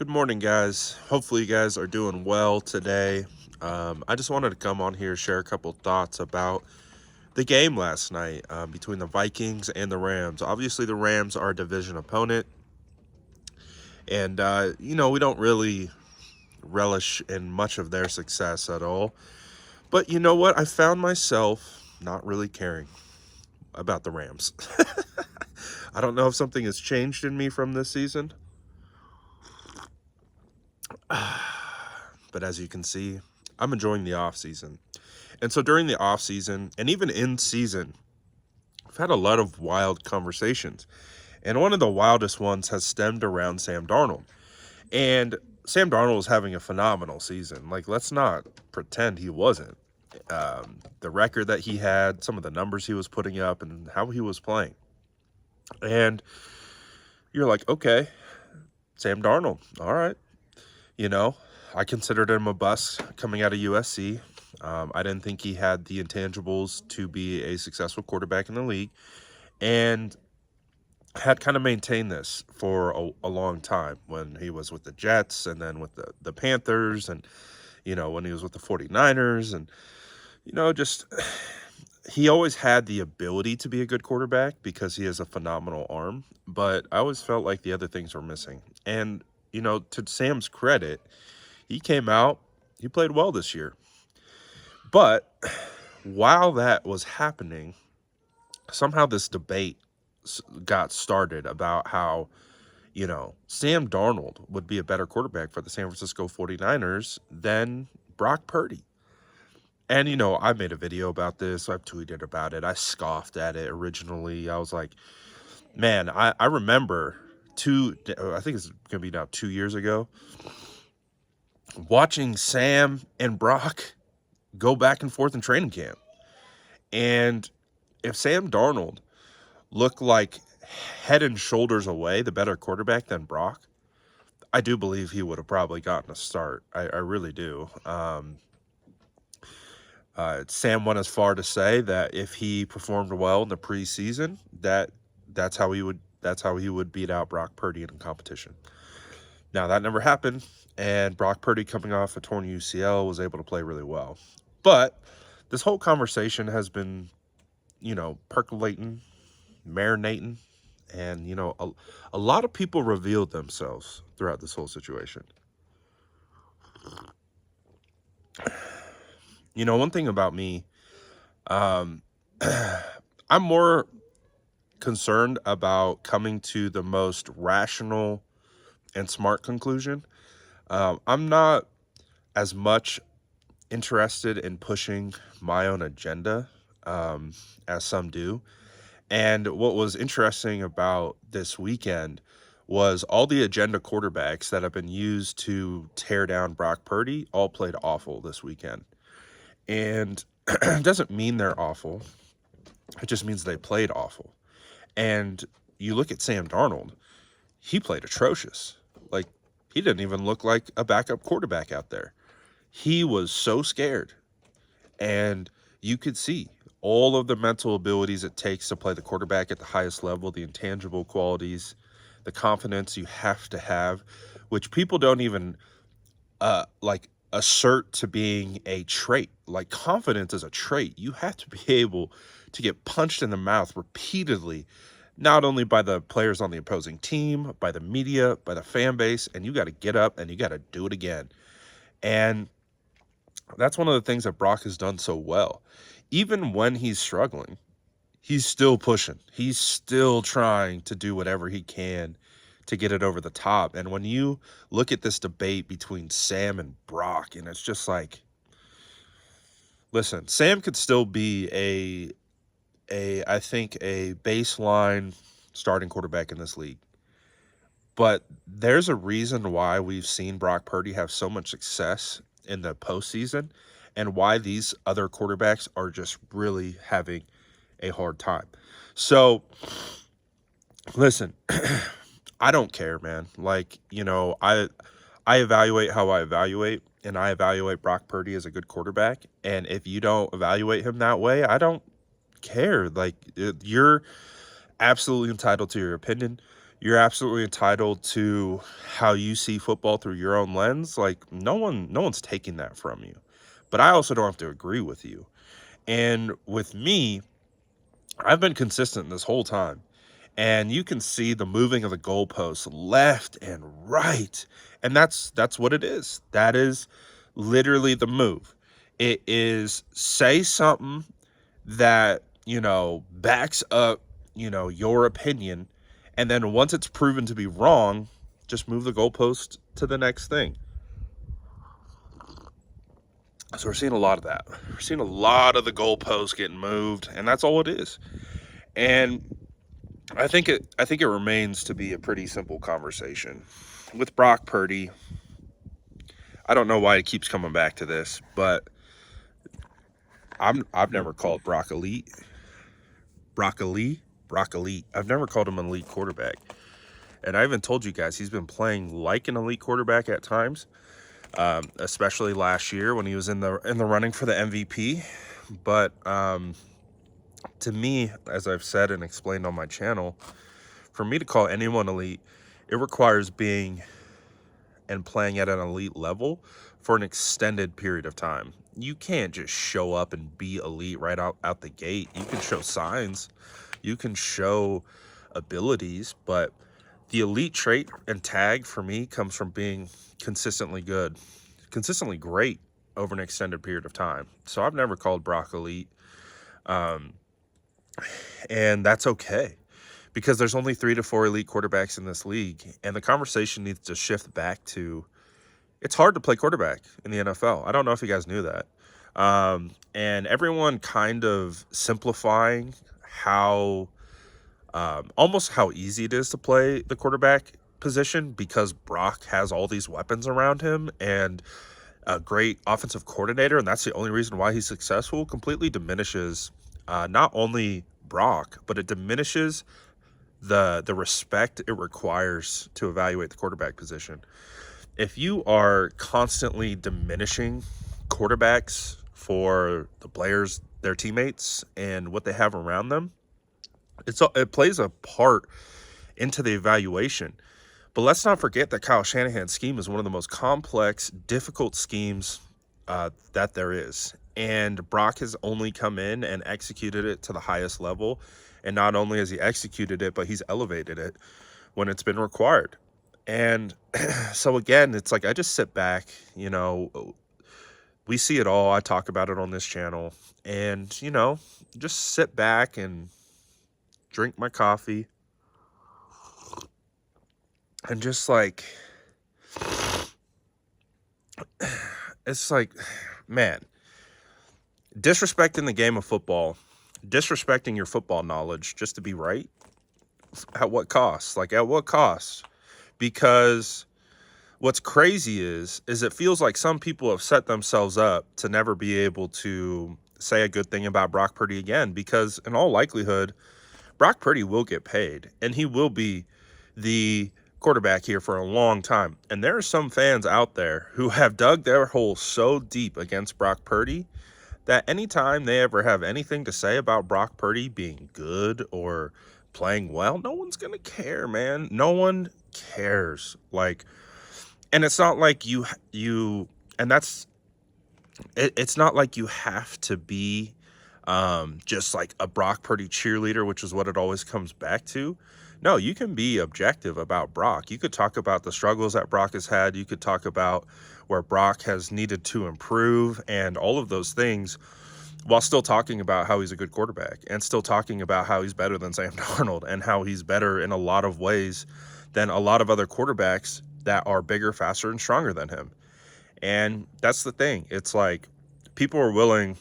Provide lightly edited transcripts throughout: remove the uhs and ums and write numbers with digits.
Good morning, guys. Hopefully, you guys are doing well today. I just wanted to come on here, share a couple thoughts about the game last night between the Vikings and the Rams. Obviously, the Rams are a division opponent, and we don't really relish in much of their success at all. But you know what? I found myself not really caring about the Rams. I don't know if something has changed in me from this season, but as you can see, I'm enjoying the off season. And so during the off season and even in season, I've had a lot of wild conversations. And one of the wildest ones has stemmed around Sam Darnold. And Sam Darnold was having a phenomenal season. Like, let's not pretend he wasn't. The record that he had, some of the numbers he was putting up, and how he was playing. And you're like, okay, Sam Darnold, all right. You know, I considered him a bust coming out of USC. I didn't think he had the intangibles to be a successful quarterback in the league, and had kind of maintained this for a long time when he was with the Jets and then with the Panthers and, when he was with the 49ers. And, just he always had the ability to be a good quarterback because he has a phenomenal arm, but I always felt like the other things were missing. And, to Sam's credit, he came out, he played well this year. But while that was happening, somehow this debate got started about how, Sam Darnold would be a better quarterback for the San Francisco 49ers than Brock Purdy. And, I made a video about this. I've tweeted about it. I scoffed at it originally. I was like, man, I remember I think it's going to be now 2 years ago, watching Sam and Brock go back and forth in training camp. And if Sam Darnold looked like head and shoulders away the better quarterback than Brock, I do believe he would have probably gotten a start. I really do. Sam went as far to say that if he performed well in the preseason, that's how he would beat out Brock Purdy in a competition. Now that never happened, and Brock Purdy, coming off a torn UCL, was able to play really well. But this whole conversation has been, percolating, marinating, and, a lot of people revealed themselves throughout this whole situation. One thing about me, I'm more concerned about coming to the most rational and smart conclusion. I'm not as much interested in pushing my own agenda as some do. And what was interesting about this weekend was all the agenda quarterbacks that have been used to tear down Brock Purdy all played awful this weekend. And it doesn't mean they're awful. It just means they played awful. And you look at Sam Darnold, he played atrocious. Like, he didn't even look like a backup quarterback out there. He was so scared. And you could see all of the mental abilities it takes to play the quarterback at the highest level, the intangible qualities, the confidence you have to have, which people don't even assert to being a trait. Like, confidence is a trait. You have to be able to get punched in the mouth repeatedly, not only by the players on the opposing team, by the media, by the fan base, and you got to get up and you got to do it again. And that's one of the things that Brock has done so well. Even when he's struggling, he's still pushing. He's still trying to do whatever he can to get it over the top. And when you look at this debate between Sam and Brock, and it's just like, listen, Sam could still be I think a baseline starting quarterback in this league. But there's a reason why we've seen Brock Purdy have so much success in the postseason and why these other quarterbacks are just really having a hard time. So, listen, I don't care, man. Like, I evaluate how I evaluate, and I evaluate Brock Purdy as a good quarterback. And if you don't evaluate him that way, I don't care. Like, you're absolutely entitled to your opinion. You're absolutely entitled to how you see football through your own lens. Like no one's taking that from you. But I also don't have to agree with you. And with me, I've been consistent this whole time. And you can see the moving of the goalposts left and right. And that's what it is. That is literally the move. It is say something that, backs up, your opinion. And then once it's proven to be wrong, just move the goalpost to the next thing. So we're seeing a lot of that. We're seeing a lot of the goalposts getting moved, and that's all it is. And I think it remains to be a pretty simple conversation. With Brock Purdy, I don't know why it keeps coming back to this, but I've never called Brock elite. Brock elite. I've never called him an elite quarterback. And I even told you guys he's been playing like an elite quarterback at times, especially last year when he was in the running for the MVP. But to me, as I've said and explained on my channel, for me to call anyone elite, it requires being and playing at an elite level for an extended period of time. You can't just show up and be elite right out the gate. You can show signs, you can show abilities, but the elite trait and tag for me comes from being consistently good, consistently great over an extended period of time. So I've never called Brock elite, and that's okay, because there's only 3 to 4 elite quarterbacks in this league, and the conversation needs to shift back to it's hard to play quarterback in the NFL. I don't know if you guys knew that. And everyone kind of simplifying how almost how easy it is to play the quarterback position because Brock has all these weapons around him and a great offensive coordinator, and that's the only reason why he's successful, completely diminishes not only Brock, but it diminishes the respect it requires to evaluate the quarterback position. If you are constantly diminishing quarterbacks for the players, their teammates, and what they have around them, it plays a part into the evaluation. But let's not forget that Kyle Shanahan's scheme is one of the most complex, difficult schemes that there is. And Brock has only come in and executed it to the highest level. And not only has he executed it, but he's elevated it when it's been required. And so again, it's like I just sit back, we see it all. I talk about it on this channel. And, just sit back and drink my coffee. And just like, it's like, man, disrespecting the game of football, disrespecting your football knowledge just to be right, at what cost? Like, at what cost? Because what's crazy is it feels like some people have set themselves up to never be able to say a good thing about Brock Purdy again, because in all likelihood, Brock Purdy will get paid, and he will be the quarterback here for a long time. And there are some fans out there who have dug their hole so deep against Brock Purdy that anytime they ever have anything to say about Brock Purdy being good or playing well, no one's going to care, man. No one cares. Like, and it's not like it's not like you have to be just like a Brock Purdy cheerleader, which is what it always comes back to. No, you can be objective about Brock. You could talk about the struggles that Brock has had. You could talk about where Brock has needed to improve and all of those things, while still talking about how he's a good quarterback and still talking about how he's better than Sam Darnold and how he's better in a lot of ways than a lot of other quarterbacks that are bigger, faster, and stronger than him. And that's the thing. It's like people are willing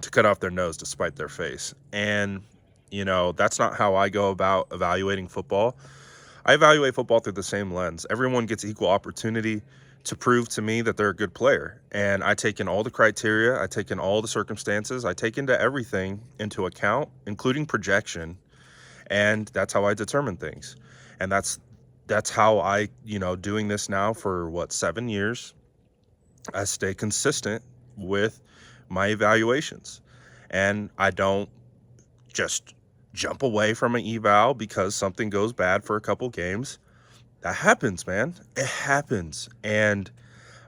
to cut off their nose to spite their face. And, that's not how I go about evaluating football. I evaluate football through the same lens. Everyone gets equal opportunity to prove to me that they're a good player. And I take in all the criteria. I take in all the circumstances. I take into everything into account, including projection. And that's how I determine things. And that's how I, doing this now for 7 years, I stay consistent with my evaluations. And I don't just jump away from an eval because something goes bad for a couple games. That happens, man. It happens. And,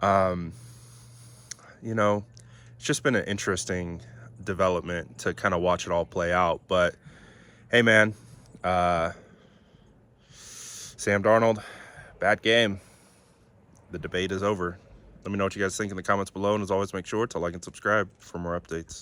you know, it's just been an interesting development to kind of watch it all play out. But, hey, man, Sam Darnold, bad game. The debate is over. Let me know what you guys think in the comments below. And as always, make sure to like and subscribe for more updates.